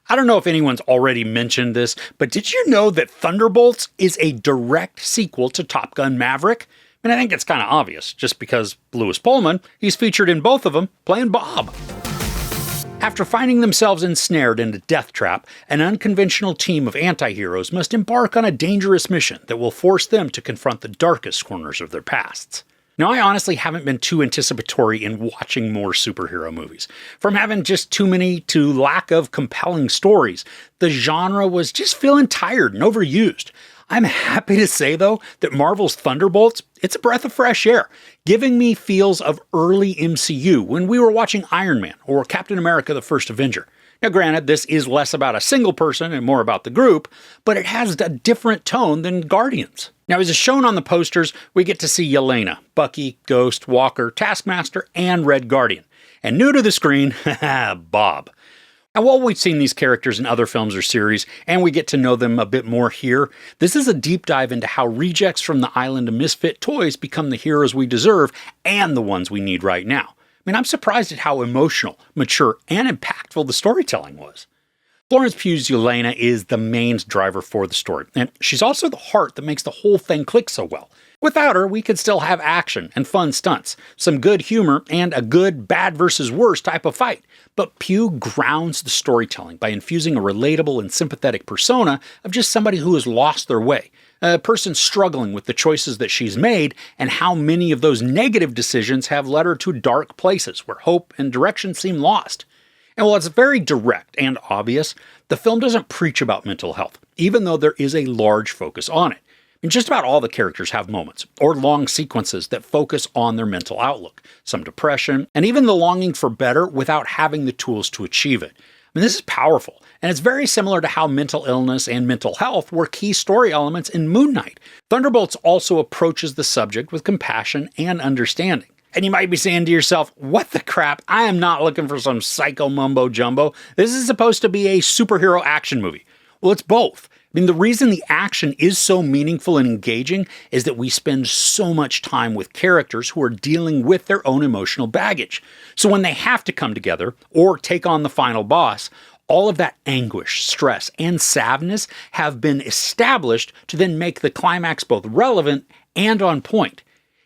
I don't know if anyone's already mentioned this, but did you know that Thunderbolts is a direct sequel to Top Gun Maverick? I mean, I think it's kind of obvious, just because Lewis Pullman, he's featured in both of them, playing Bob. After finding themselves ensnared in a death trap, an unconventional team of antiheroes must embark on a dangerous mission that will force them to confront the darkest corners of their pasts. Now, I honestly haven't been too anticipatory in watching more superhero movies. From having just too many to lack of compelling stories, the genre was just feeling tired and overused. I'm happy to say, though, that Marvel's Thunderbolts, it's a breath of fresh air, giving me feels of early MCU when we were watching Iron Man or Captain America: The First Avenger. Now, granted, this is less about a single person and more about the group, but it has a different tone than Guardians. Now, as is shown on the posters, we get to see Yelena, Bucky, Ghost, Walker, Taskmaster, and Red Guardian. And new to the screen, Bob. And while we've seen these characters in other films or series, and we get to know them a bit more here, this is a deep dive into how rejects from the island of misfit toys become the heroes we deserve and the ones we need right now. I mean, I'm surprised at how emotional, mature, and impactful the storytelling was. Florence Pugh's Yelena is the main driver for the story, and she's also the heart that makes the whole thing click so well. Without her, we could still have action and fun stunts, some good humor, and a good bad versus worse type of fight. But Pugh grounds the storytelling by infusing a relatable and sympathetic persona of just somebody who has lost their way, a person struggling with the choices that she's made and how many of those negative decisions have led her to dark places where hope and direction seem lost. And while it's very direct and obvious, the film doesn't preach about mental health, even though there is a large focus on it. And just about all the characters have moments, or long sequences that focus on their mental outlook, some depression, and even the longing for better without having the tools to achieve it. I mean, this is powerful, and it's very similar to how mental illness and mental health were key story elements in Moon Knight. Thunderbolts also approaches the subject with compassion and understanding. And you might be saying to yourself, what the crap? I am not looking for some psycho mumbo jumbo. This is supposed to be a superhero action movie. Well, it's both. I mean, the reason the action is so meaningful and engaging is that we spend so much time with characters who are dealing with their own emotional baggage. So when they have to come together or take on the final boss, all of that anguish, stress, and sadness have been established to then make the climax both relevant and on point.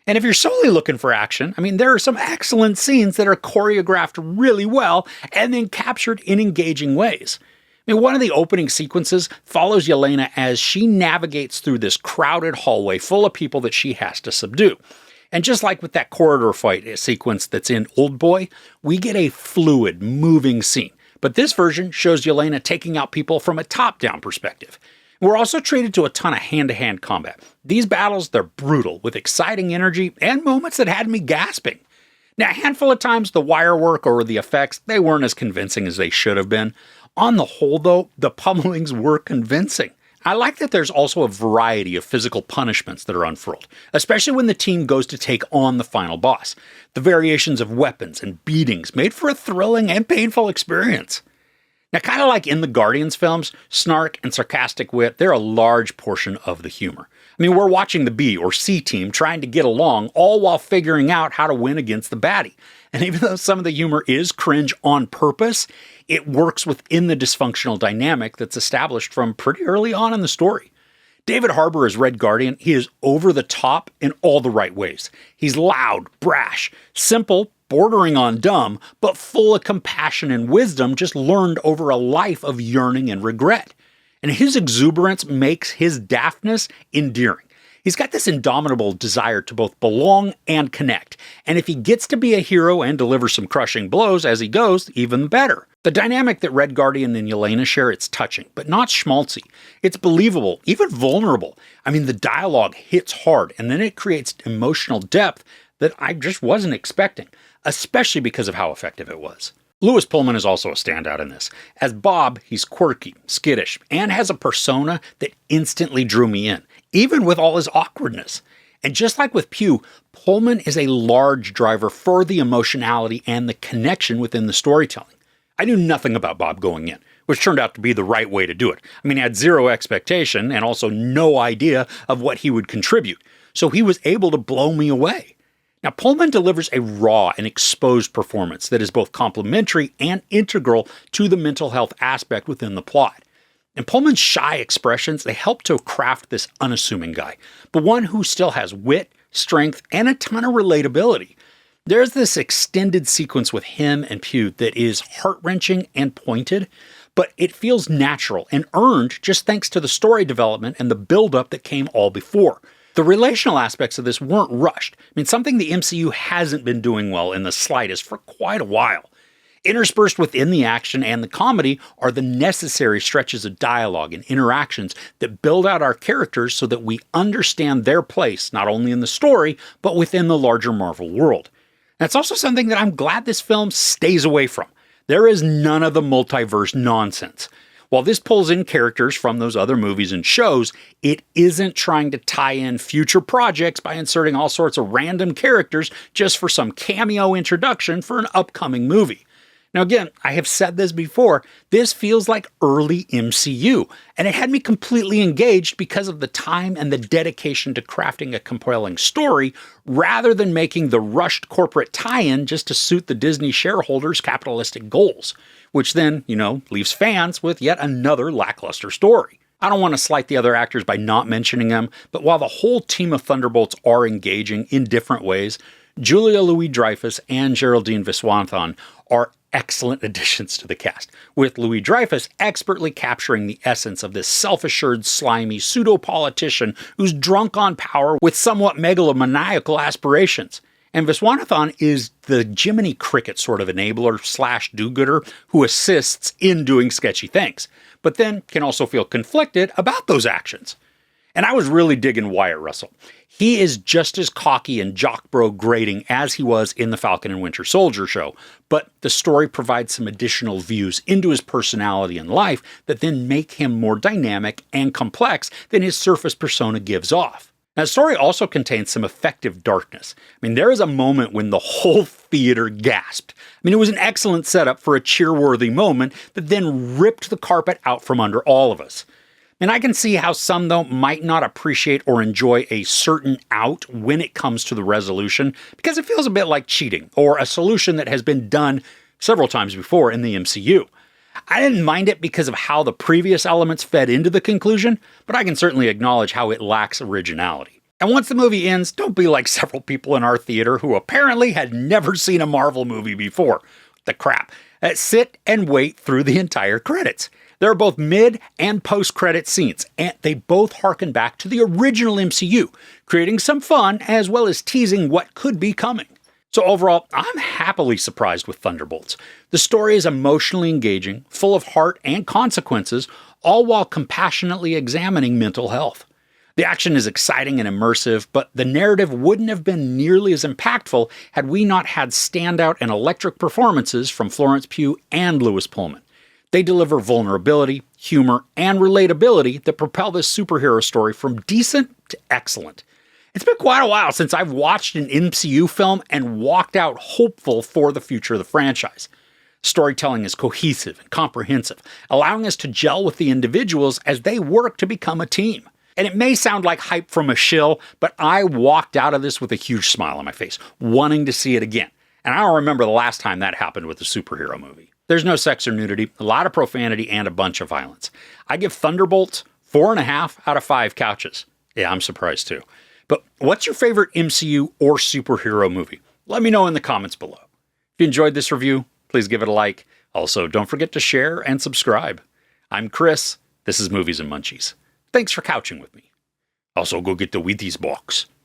And if you're solely looking for action, I mean, there are some excellent scenes that are choreographed really well and then captured in engaging ways. I mean, one of the opening sequences follows Yelena as she navigates through this crowded hallway full of people that she has to subdue. And just like with that corridor fight sequence that's in Old Boy, we get a fluid, moving scene. But this version shows Yelena taking out people from a top-down perspective. We're also treated to a ton of hand-to-hand combat. These battles, they're brutal, with exciting energy and moments that had me gasping. Now, a handful of times, the wire work or the effects, they weren't as convincing as they should have been. On the whole, though, the pummelings were convincing. I like that there's also a variety of physical punishments that are unfurled, especially when the team goes to take on the final boss. The variations of weapons and beatings made for a thrilling and painful experience. Now, kind of like in the Guardians films, snark and sarcastic wit, they're a large portion of the humor. I mean, we're watching the B or C team trying to get along, all while figuring out how to win against the baddie. And even though some of the humor is cringe on purpose, it works within the dysfunctional dynamic that's established from pretty early on in the story. David Harbour as Red Guardian, he is over the top in all the right ways. He's loud, brash, simple, bordering on dumb, but full of compassion and wisdom just learned over a life of yearning and regret. And his exuberance makes his daftness endearing. He's got this indomitable desire to both belong and connect. And if he gets to be a hero and deliver some crushing blows as he goes, even better. The dynamic that Red Guardian and Yelena share, it's touching, but not schmaltzy. It's believable, even vulnerable. I mean, the dialogue hits hard, and then it creates emotional depth that I just wasn't expecting, especially because of how effective it was. Lewis Pullman is also a standout in this. As Bob, he's quirky, skittish, and has a persona that instantly drew me in, even with all his awkwardness. And just like with Pugh, Pullman is a large driver for the emotionality and the connection within the storytelling. I knew nothing about Bob going in, which turned out to be the right way to do it. I mean, I had zero expectation and also no idea of what he would contribute, so he was able to blow me away. Now, Pullman delivers a raw and exposed performance that is both complementary and integral to the mental health aspect within the plot. And Pullman's shy expressions, they help to craft this unassuming guy, but one who still has wit, strength, and a ton of relatability. There's this extended sequence with him and Pugh that is heart-wrenching and pointed, but it feels natural and earned just thanks to the story development and the build-up that came all before. The relational aspects of this weren't rushed. I mean, something the MCU hasn't been doing well in the slightest for quite a while. Interspersed within the action and the comedy are the necessary stretches of dialogue and interactions that build out our characters so that we understand their place, not only in the story, but within the larger Marvel world. That's also something that I'm glad this film stays away from. There is none of the multiverse nonsense. While this pulls in characters from those other movies and shows, it isn't trying to tie in future projects by inserting all sorts of random characters just for some cameo introduction for an upcoming movie. Now again, I have said this before, this feels like early MCU, and it had me completely engaged because of the time and the dedication to crafting a compelling story, rather than making the rushed corporate tie-in just to suit the Disney shareholders' capitalistic goals, which then, leaves fans with yet another lackluster story. I don't want to slight the other actors by not mentioning them, but while the whole team of Thunderbolts are engaging in different ways, Julia Louis-Dreyfus and Geraldine Viswanathan are excellent additions to the cast, with Louis-Dreyfus expertly capturing the essence of this self-assured, slimy pseudo-politician who's drunk on power with somewhat megalomaniacal aspirations. And Viswanathan is the Jiminy Cricket sort of enabler / do-gooder who assists in doing sketchy things, but then can also feel conflicted about those actions. And I was really digging Wyatt Russell. He is just as cocky and jock bro grating as he was in the Falcon and Winter Soldier show, but the story provides some additional views into his personality and life that then make him more dynamic and complex than his surface persona gives off. Now, the story also contains some effective darkness. I mean, there is a moment when the whole theater gasped. I mean, it was an excellent setup for a cheer-worthy moment that then ripped the carpet out from under all of us. And I can see how some, though, might not appreciate or enjoy a certain out when it comes to the resolution, because it feels a bit like cheating, or a solution that has been done several times before in the MCU. I didn't mind it because of how the previous elements fed into the conclusion, but I can certainly acknowledge how it lacks originality. And once the movie ends, don't be like several people in our theater who apparently had never seen a Marvel movie before. The crap. Sit and wait through the entire credits. There are both mid and post-credit scenes, and they both harken back to the original MCU, creating some fun as well as teasing what could be coming. So overall, I'm happily surprised with Thunderbolts. The story is emotionally engaging, full of heart and consequences, all while compassionately examining mental health. The action is exciting and immersive, but the narrative wouldn't have been nearly as impactful had we not had standout and electric performances from Florence Pugh and Lewis Pullman. They deliver vulnerability, humor, and relatability that propel this superhero story from decent to excellent. It's been quite a while since I've watched an MCU film and walked out hopeful for the future of the franchise. Storytelling is cohesive and comprehensive, allowing us to gel with the individuals as they work to become a team. And it may sound like hype from a shill, but I walked out of this with a huge smile on my face, wanting to see it again. And I don't remember the last time that happened with a superhero movie. There's no sex or nudity, a lot of profanity, and a bunch of violence. I give Thunderbolts 4.5 out of 5 couches. Yeah, I'm surprised too. But what's your favorite MCU or superhero movie? Let me know in the comments below. If you enjoyed this review, please give it a like. Also, don't forget to share and subscribe. I'm Chris. This is Movies and Munchies. Thanks for couching with me. Also, go get the Wheaties box.